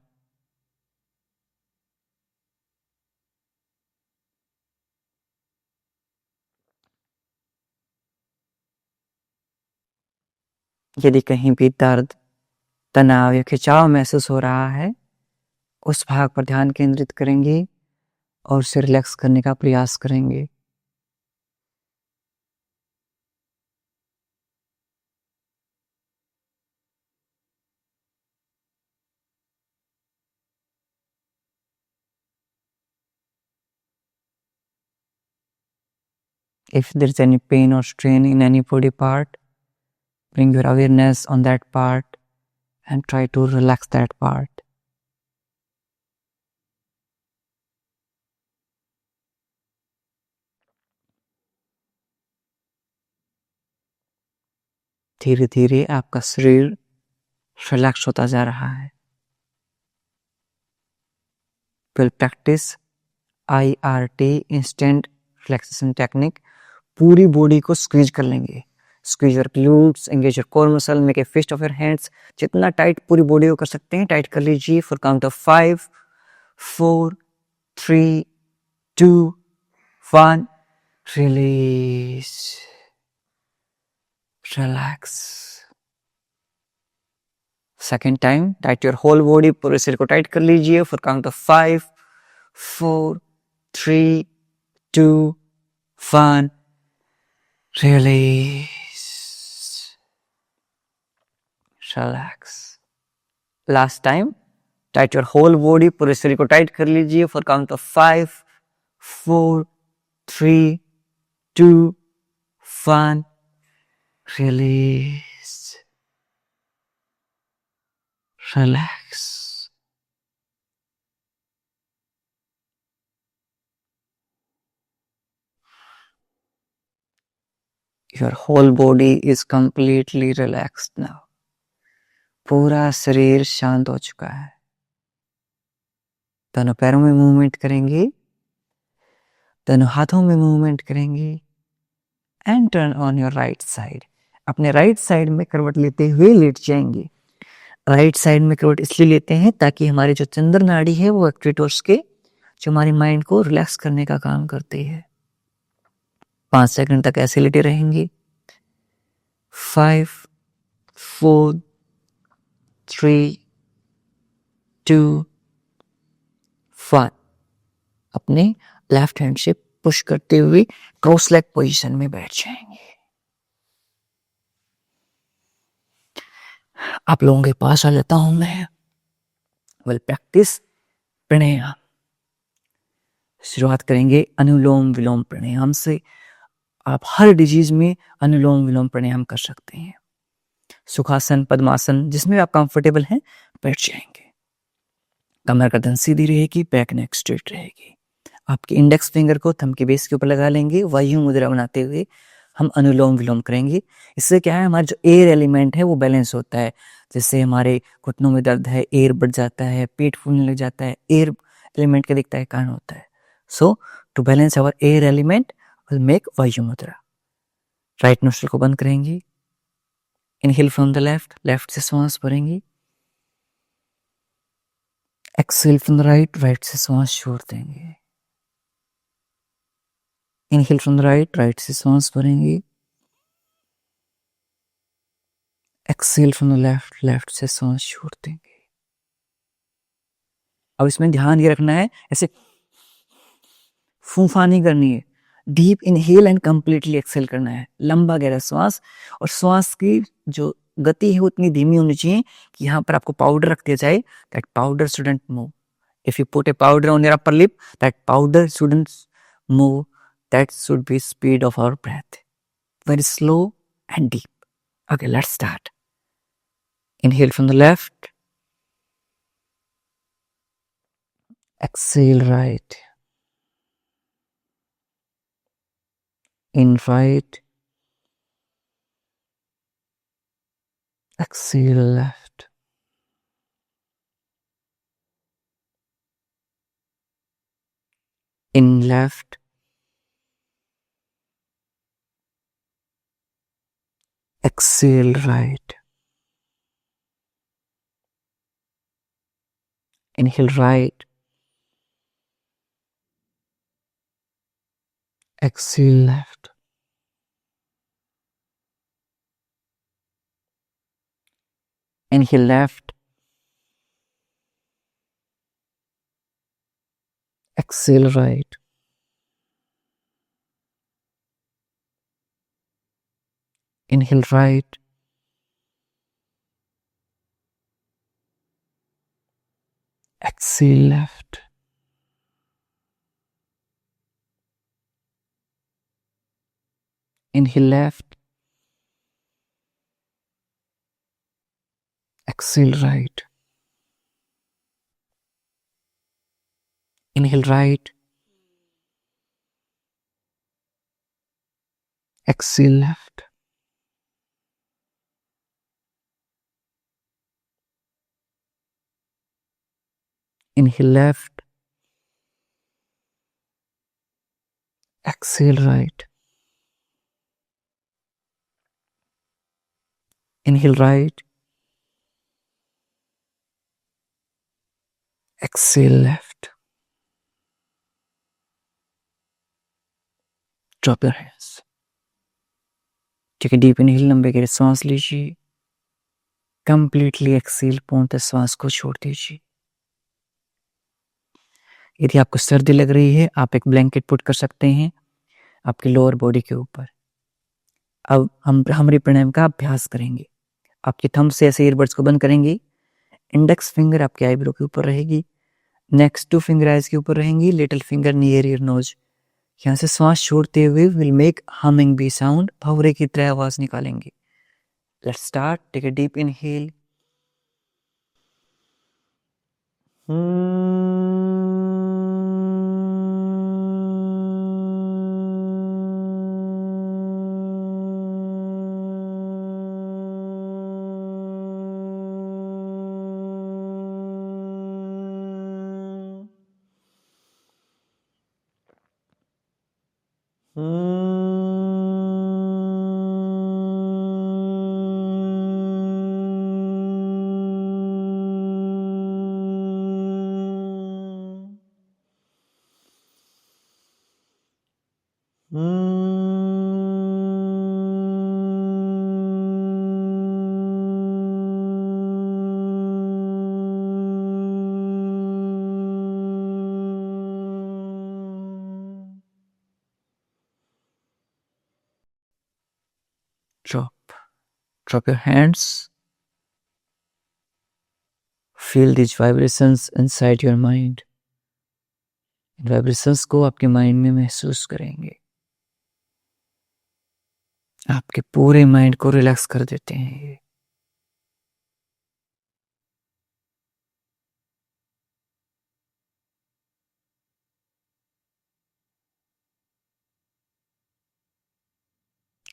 यदि कहीं भी दर्द, तनाव या खिंचाव महसूस हो रहा है उस भाग पर ध्यान केंद्रित करेंगे और उसे रिलैक्स करने का प्रयास करेंगे। If there is any pain or strain in any body part, bring your awareness on that part and try to relax that part. धीरे धीरे आपका शरीर रिलैक्स होता जा रहा है। We'll practice IRT instant relaxation technique. पूरी बॉडी को स्क्वीज कर लेंगे। Squeeze your glutes, engage your core muscle, make a fist of your hands. जितना टाइट पूरी बॉडी को कर सकते हैं टाइट कर लीजिए for count of 5 4 3 2 1 release, relax. Second time tight your whole body, पूरे शरीर को टाइट कर लीजिए for count of 5 4 3 2 1 release, relax. Last time, tight your whole body, पूरे शरीर को टाइट कर लीजिए for count of 5 4 3 2 1 release, relax. Your whole body is completely relaxed now. पूरा शरीर शांत हो चुका है। दोनों पैरों में मूवमेंट करेंगे, दोनों हाथों में मूवमेंट करेंगे and turn on your right side. अपने राइट साइड में करवट लेते हुए लेट जाएंगे। राइट साइड में करवट इसलिए लेते हैं ताकि हमारी जो चंद्र नाड़ी है वो एक्टिवेट हो सके, जो हमारी माइंड को रिलैक्स करने का काम करती है। 5 सेकंड तक ऐसे लेटे रहेंगे। 5 4 3 2 1। अपने लेफ्ट हैंड से पुश करते हुए क्रॉस लेग पोजीशन में बैठ जाएंगे। आप लोगों के पास आ जाता हूं मैं। वेल प्रैक्टिस प्राणायाम। शुरुआत करेंगे अनुलोम विलोम प्राणायाम से। आप हर डिजीज में अनुलोम विलोम प्राणायाम कर सकते हैं। सुखासन, पद्मासन, जिसमें आप कंफर्टेबल हैं बैठ जाएंगे। कमर गर्दन सीधी रहेगी, बैक नेक स्ट्रेट रहेगी। आपके इंडेक्स फिंगर को थंब के बेस के ऊपर लगा लेंगे। वायु मुद्रा बनाते हुए हम अनुलोम विलोम करेंगे। इससे क्या है, हमारा जो एयर एलिमेंट है वो बैलेंस होता है। जैसे हमारे घुटनों में दर्द है, एयर बढ़ जाता है, पेट फूलने लग जाता है, एयर एलिमेंट का दिखता है कारण होता है। So to balance our air element will make vayu mudra. Right nostril को बंद करेंगे। Inhale from the left, left से श्वास भरेंगे। Exhale from the right, right से श्वास छोड़ देंगे। Inhale from the right, right से सांस भरेंगे। Exhale from the left, left से सांस छोड़ देंगे। अब इसमें ध्यान ये रखना है, ऐसे फूंफा नहीं करनी है। Deep inhale and completely exhale करना है। लंबा गहरा श्वास, और श्वास की जो गति है वो इतनी धीमी होनी चाहिए कि यहाँ पर आपको पाउडर रख दिया जाए, that powder shouldn't move. If you put A powder on your upper lip, that powder shouldn't move. That should be speed of our breath. Very slow and deep. Okay, let's start. Inhale from the left. Exhale right. In right. Exhale left. In left. Exhale right. Inhale right. Exhale left. Inhale left. Exhale right. Inhale right. Exhale left. Inhale left. Exhale right. Inhale right. Exhale left. Inhale left. Exhale right. Inhale right. Exhale left. Drop your hands. Take a deep inhale, लंबे गहरे सांस लीजिए. Completely exhale पूर्णतः श्वास को छोड़ दीजिए. यदि आपको सर्दी लग रही है, आप एक ब्लैंकेट पुट कर सकते हैं आपके लोअर बॉडी के ऊपर. अब हम भ्रामरी प्राणायाम का अभ्यास करेंगे. आपके थंब से ऐसे ईयरबड्स को बंद करेंगे. इंडेक्स फिंगर आपके आईब्रो के ऊपर रहेगी. नेक्स्ट 2 फिंगर आइज के ऊपर रहेंगी. Little finger near your nose. यहाँ से श्वास छोड़ते हुए will make humming bee sound. भंवरे की तरह आवाज निकालेंगे. Let's start. Take a deep inhale. Drop your hands. Feel these vibrations inside your mind. इन वाइब्रेशंस को आपके माइंड में महसूस करेंगे. आपके पूरे माइंड को रिलैक्स कर देते हैं ये.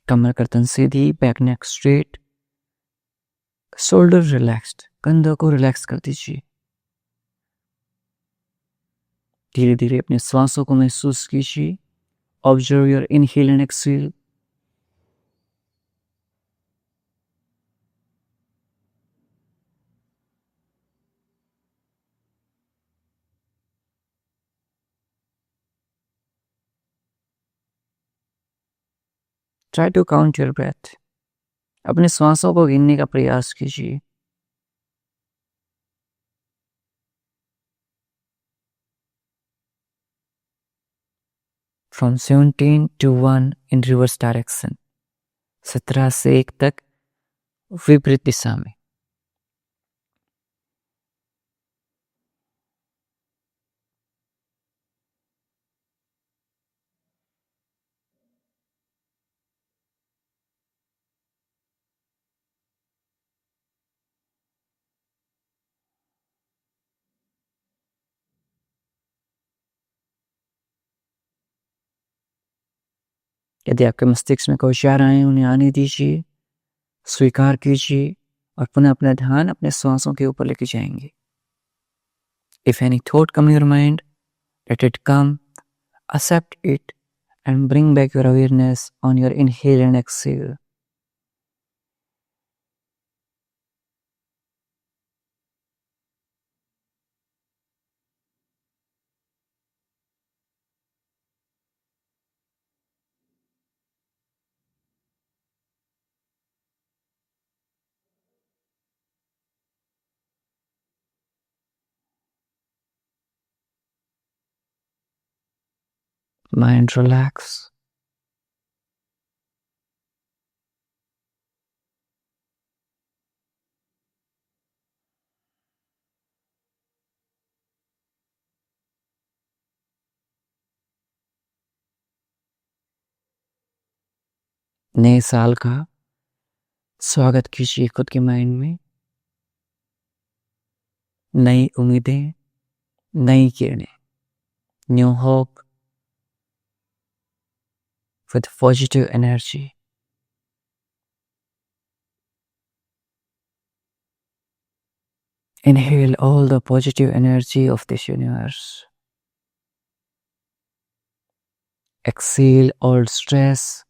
कमर गर्दन सीधी, back neck straight, shoulder relaxed. कंधों को रिलैक्स कर दीजिए. धीरे धीरे अपने श्वासों को महसूस कीजिए. Observe your inhale and exhale. Try to count your breath. अपने श्वासों को गिनने का प्रयास कीजिए. From 17 to 1 in reverse direction. 17 से 1 तक विपरीत दिशा में. यदि आपके मस्तिष्क में कोई विचार आए, उन्हें आने दीजिए, स्वीकार कीजिए और पुनः अपना ध्यान अपने श्वासों के ऊपर लेके जाएंगे. If any thought come in your mind, let it come, accept it and bring back your awareness on your inhale and exhale. Mind relax. नए साल का स्वागत कीजिए खुद के माइंड में। नई उम्मीदें, नई किरणें, new hope with positive energy. Inhale all the positive energy of this universe. Exhale all stress,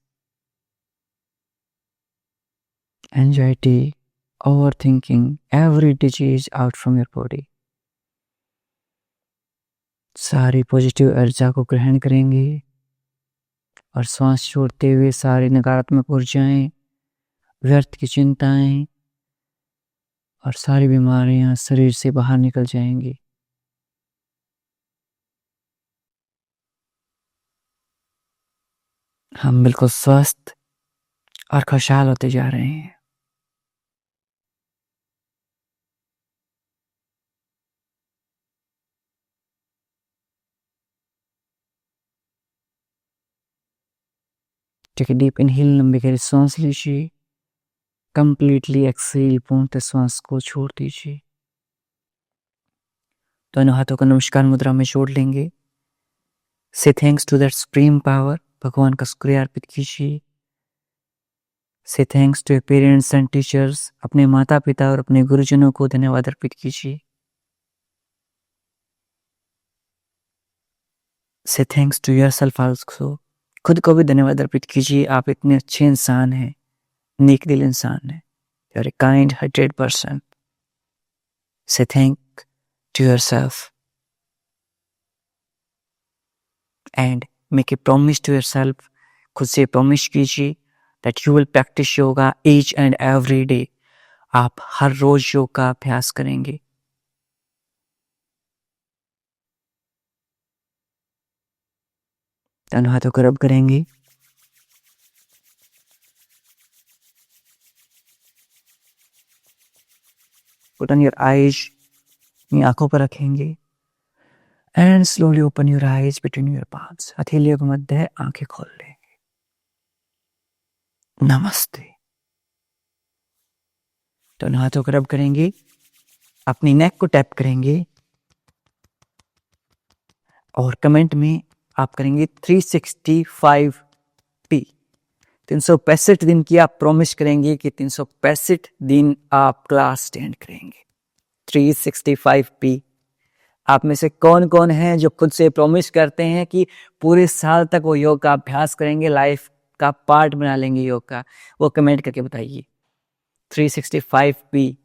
anxiety, overthinking, every disease out from your body. सारी पॉजिटिव ऊर्जा को ग्रहण करेंगे और श्वास छोड़ते हुए सारी नकारात्मक ऊर्जाएं, व्यर्थ की चिंताएं और सारी बीमारियां शरीर से बाहर निकल जाएंगी। हम बिल्कुल स्वस्थ और खुशहाल होते जा रहे हैं। टेक ए डीप इनहेल, लंबी गहरी सांस लीजिए। कंप्लीटली एक्सहेल, पूर्णतः श्वास को छोड़ दीजिए। दोनों हाथों को नमस्कार मुद्रा में जोड़ लेंगे। Say thanks to that supreme power, भगवान का शुक्रिया अर्पित कीजिए। Say thanks to parents and teachers, अपने माता पिता और अपने गुरुजनों को धन्यवाद अर्पित कीजिए। Say thanks to yourself also, खुद को भी धन्यवाद अर्पित कीजिए। आप इतने अच्छे इंसान हैं, नेक दिल इंसान हैं। You are a kind hearted person. Say thank to yourself and make a promise to yourself. खुद से प्रॉमिस कीजिए that you will practice yoga each and every day. आप हर रोज योग का अभ्यास करेंगे। दोनों हाथों को रब करेंगे। Put on your eyes, अपनी आंखों पर रखेंगे। And slowly open your eyes between your palms. हथेलियों के मध्य आंखें खोल लेंगे। नमस्ते। दोनों हाथों को रब करेंगे, अपनी नेक को टैप करेंगे और कमेंट में आप करेंगे 365p। 365 दिन की आप प्रॉमिस करेंगे कि 365 दिन आप क्लास अटेंड करेंगे। 365p। आप में से कौन कौन है जो खुद से प्रॉमिस करते हैं कि पूरे साल तक वो योग का अभ्यास करेंगे, लाइफ का पार्ट बना लेंगे योग का? वो कमेंट करके बताइए। 365p।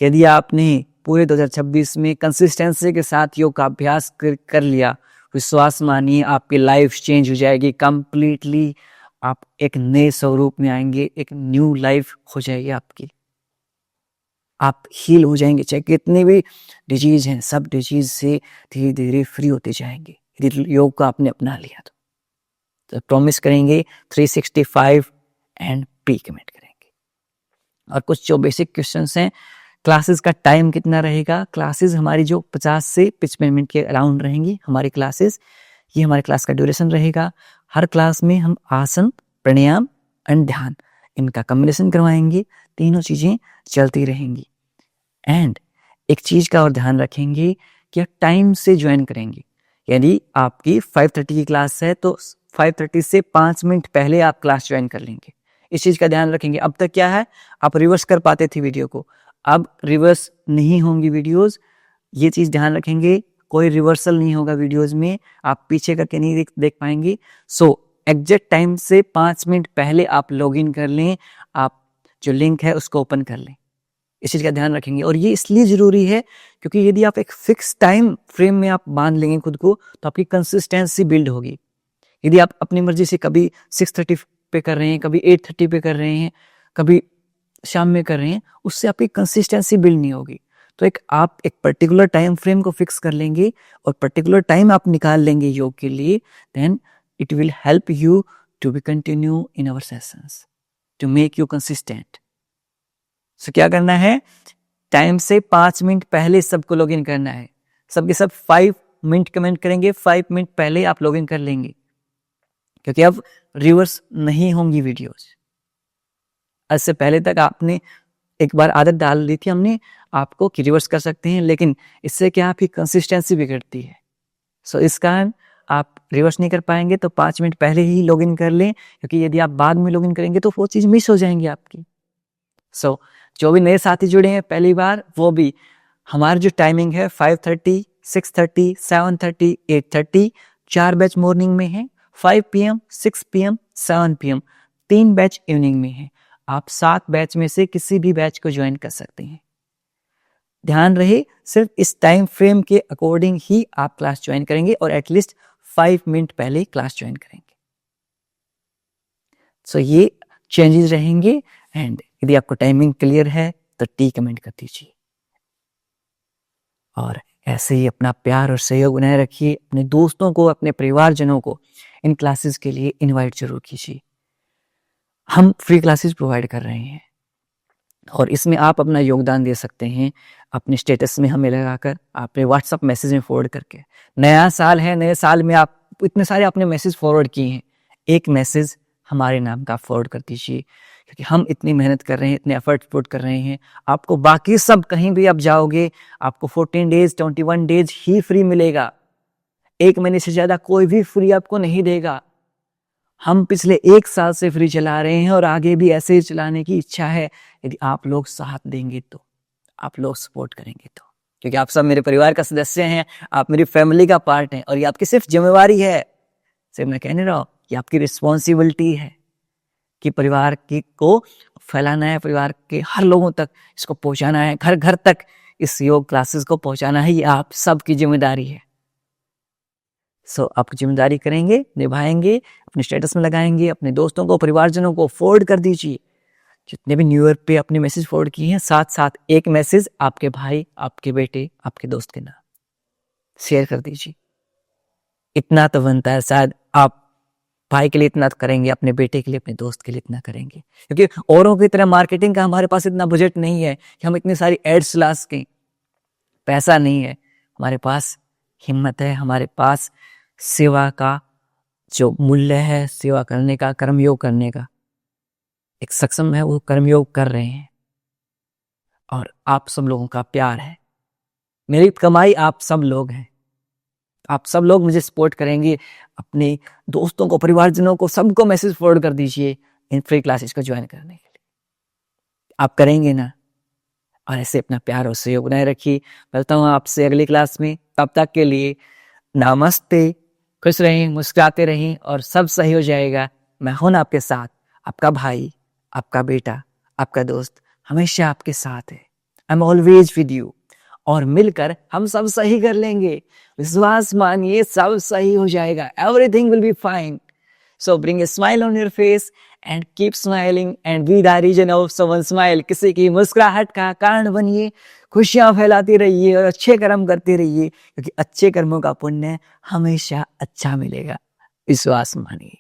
यदि आपने पूरे 2026 में कंसिस्टेंसी के साथ योग का अभ्यास कर लिया, विश्वास मानिए आपकी लाइफ चेंज हो जाएगी कंप्लीटली। आप एक नए स्वरूप में आएंगे, एक न्यू लाइफ हो जाएगी आपकी। आप हील हो जाएंगे। चाहे कितने भी डिजीज हैं, सब डिजीज से धीरे धीरे फ्री होते जाएंगे यदि योग को आपने अपना लिया तो प्रॉमिस करेंगे 365 एंड पी कमेंट करेंगे। और कुछ जो बेसिक क्वेश्चंस हैं, क्लासेस का टाइम कितना रहेगा? क्लासेस हमारी जो 50 से 55 मिनट के अराउंड रहेंगी हमारी क्लासेस। ये हमारे क्लास का ड्यूरेशन रहेगा। हर क्लास में हम आसन, प्राणायाम एंड ध्यान, इनका कॉम्बिनेशन करवाएंगे। तीनों चीजें चलती रहेंगी। एंड एक चीज का और ध्यान रखेंगे कि टाइम से ज्वाइन करेंगे। यदि आपकी 5:30 की क्लास है तो 5:30 से 5 मिनट पहले आप क्लास ज्वाइन कर लेंगे। इस चीज का ध्यान रखेंगे। अब तक क्या है, आप रिवर्स कर पाते थे वीडियो को, अब रिवर्स नहीं होंगी वीडियोस। ये चीज ध्यान रखेंगे, कोई रिवर्सल नहीं होगा वीडियोस में, आप पीछे करके नहीं देख पाएंगे। सो एग्जैक्ट टाइम से 5 मिनट पहले आप लॉगिन कर लें, आप जो लिंक है उसको ओपन कर लें। इस चीज का ध्यान रखेंगे। और ये इसलिए जरूरी है क्योंकि यदि आप एक फिक्स टाइम फ्रेम में आप बांध लेंगे खुद को तो आपकी कंसिस्टेंसी बिल्ड होगी। यदि आप अपनी मर्जी से कभी 6:30 पे कर रहे हैं, कभी 8:30 पे कर रहे हैं, कभी शाम में कर रहे हैं, उससे आपकी कंसिस्टेंसी बिल्ड नहीं होगी। तो आप एक पर्टिकुलर टाइम फ्रेम को फिक्स कर लेंगे और पर्टिकुलर टाइम आप निकाल लेंगे योग के लिए, then it will help you to be continue in our sessions, to make you consistent. So क्या करना है, टाइम से 5 मिनट पहले सबको लॉग इन करना है. सबके सब 5 मिनट कमेंट करेंगे, 5 मिनट पहले आप लॉग इन कर लेंगे, क्योंकि अब रिवर्स नहीं होंगी वीडियोस. इससे पहले तक आपने एक बार आदत डाल दी थी हमने आपको कि रिवर्स कर सकते हैं, लेकिन इससे क्या आपकी कंसिस्टेंसी बिगड़ती है. सो इस कारण आप रिवर्स नहीं कर पाएंगे, तो 5 मिनट पहले ही लॉगिन कर लें, क्योंकि यदि आप बाद में लॉगिन करेंगे तो वो चीज़ मिस हो जाएंगी आपकी. सो जो भी नए साथी जुड़े हैं पहली बार, वो भी हमारा जो टाइमिंग है 5:30, 6:30, 7:30, 8:30, 4 बैच मॉर्निंग में है, 5 PM, 6 PM, 7 PM, 3 batch evening में है. आप 7 बैच में से किसी भी बैच को ज्वाइन कर सकते हैं. ध्यान रहे, सिर्फ इस टाइम फ्रेम के अकॉर्डिंग ही आप क्लास ज्वाइन करेंगे और एटलीस्ट 5 मिनट पहले क्लास ज्वाइन करेंगे. सो ये चेंजेस रहेंगे. एंड यदि आपको टाइमिंग क्लियर है तो टी कमेंट कर दीजिए, और ऐसे ही अपना प्यार और सहयोग बनाए रखिए. अपने दोस्तों को, अपने परिवारजनों को इन क्लासेस के लिए इनवाइट जरूर कीजिए. हम फ्री क्लासेस प्रोवाइड कर रहे हैं और इसमें आप अपना योगदान दे सकते हैं अपने स्टेटस में हमें लगाकर, अपने व्हाट्सएप मैसेज में फॉरवर्ड करके. नया साल है, नए साल में आप इतने सारे अपने मैसेज फॉरवर्ड किए हैं, एक मैसेज हमारे नाम का फॉरवर्ड कर दीजिए, क्योंकि हम इतनी मेहनत कर रहे हैं, इतने एफर्ट पुट कर रहे हैं. आपको बाकी सब कहीं भी आप जाओगे, आपको 14 डेज 21 डेज ही फ्री मिलेगा. 1 महीने से ज़्यादा कोई भी फ्री आपको नहीं देगा. हम पिछले 1 साल से फ्री चला रहे हैं और आगे भी ऐसे ही चलाने की इच्छा है, यदि आप लोग साथ देंगे तो, आप लोग सपोर्ट करेंगे तो, क्योंकि आप सब मेरे परिवार का सदस्य हैं, आप मेरी फैमिली का पार्ट हैं, और ये आपकी सिर्फ जिम्मेवारी है. सिर्फ मैं कहने रहा हूँ, ये आपकी रिस्पॉन्सिबिलिटी है कि परिवार की को फैलाना है, परिवार के हर लोगों तक इसको पहुंचाना है, घर घर तक इस योग क्लासेस को पहुंचाना है. ये आप सबकी जिम्मेदारी है. सो आप जिम्मेदारी करेंगे, निभाएंगे, अपने स्टेटस में लगाएंगे, अपने दोस्तों को, परिवारजनों को फॉरवर्ड कर दीजिए. जितने भी न्यू ईयर पे अपने मैसेज फॉरवर्ड किए हैं, साथ साथ एक मैसेज आपके भाई, आपके बेटे, आपके दोस्त के नाम शेयर कर दीजिए. इतना तो बनता है. शायद आप भाई के लिए इतना करेंगे, अपने बेटे के लिए, अपने दोस्त के लिए इतना करेंगे, क्योंकि औरों की तरह मार्केटिंग का हमारे पास इतना बजट नहीं है कि हम इतनी सारी एड्स ला सकें. पैसा नहीं है हमारे पास, हिम्मत है हमारे पास. सेवा का जो मूल्य है, सेवा करने का, कर्मयोग करने का एक सक्षम है, वो कर्मयोग कर रहे हैं. और आप सब लोगों का प्यार है, मेरी कमाई आप सब लोग हैं. आप सब लोग मुझे सपोर्ट करेंगे. अपने दोस्तों को, परिवारजनों को, सबको मैसेज फॉरवर्ड कर दीजिए इन फ्री क्लासेस को ज्वाइन करने के लिए. आप करेंगे ना? और ऐसे अपना प्यार और सहयोग बनाए रखिए. मिलता हूँ आपसे अगली क्लास में. तब तक के लिए नमस्ते. खुश रहें, मुस्कुराते रहें और सब सही हो जाएगा. मैं हूं ना आपके साथ, आपका भाई, आपका बेटा, आपका दोस्त, हमेशा आपके साथ है. I am always with you. और मिलकर हम सब सही कर लेंगे. विश्वास मानिए, सब सही हो जाएगा. Everything will be fine. So bring a smile on your face and keep smiling and be the reason of someone smile. किसी की मुस्कुराहट का कारण बनिए, खुशियां फैलाते रहिए और अच्छे कर्म करते रहिए, क्योंकि अच्छे कर्मों का पुण्य हमेशा अच्छा मिलेगा. विश्वास मानिए.